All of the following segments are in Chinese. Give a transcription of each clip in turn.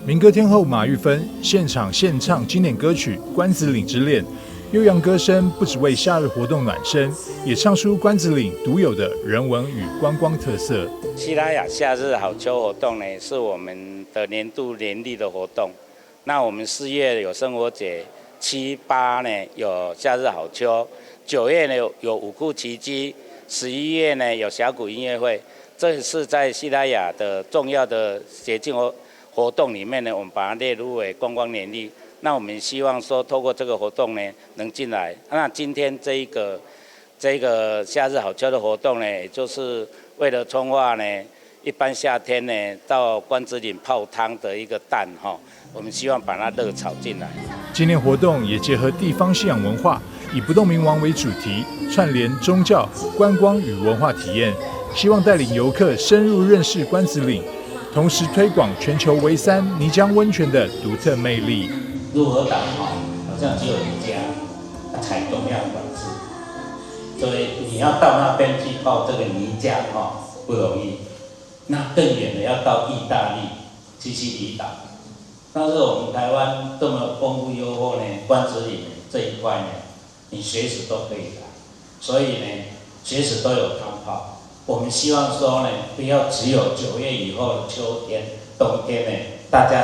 民歌天后馬玉芬現場獻唱經典歌曲《關子嶺之戀》，悠揚歌聲不只為夏日活動暖身，也唱出關子嶺獨有的人文與觀光特色。西拉雅夏日好秋活動呢，是我們的年度年曆的活動。那我們4月有生活節，7、8呢有夏日好秋，9月呢有五庫奇蹟，11月呢有峽谷音樂會。這是在西拉雅的重要的節慶活動裡面呢，我們把它列入為觀光年曆。那我們希望說，透過這個活動呢，能進來。那今天這個夏日好秋的活動呢，也就是為了重化呢，一般夏天呢到關子嶺泡湯的一個淡哈，我們希望把它熱炒進來。今年活動也結合地方信仰文化，以不動明王為主題，串聯宗教、觀光與文化體驗，希望帶領遊客深入認識關子嶺。同時推廣全球唯3泥漿溫泉的獨特魅力。鹿兒島好像只有1家採東亞管制，所以你要到那邊去泡這個泥漿不容易。那更遠的要到意大利西西里島。但是我們台灣這麼豐富優厚呢，關子嶺這一塊呢，你隨時都可以來，所以呢，隨時都有湯泡。我們希望說呢，不要只有9月以後的秋天、冬天呢，大家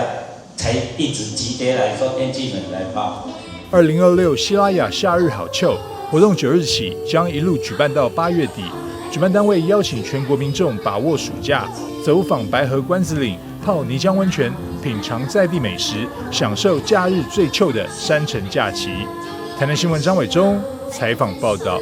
才一直集結來說天氣冷來泡。2026西拉雅夏日好秋活動9日起將一路舉辦到8月底，舉辦單位邀請全國民眾把握暑假，走訪白河關子嶺，泡泥漿溫泉，品嘗在地美食，享受假日最秋的山城假期。台南新聞張偉忠採訪報道。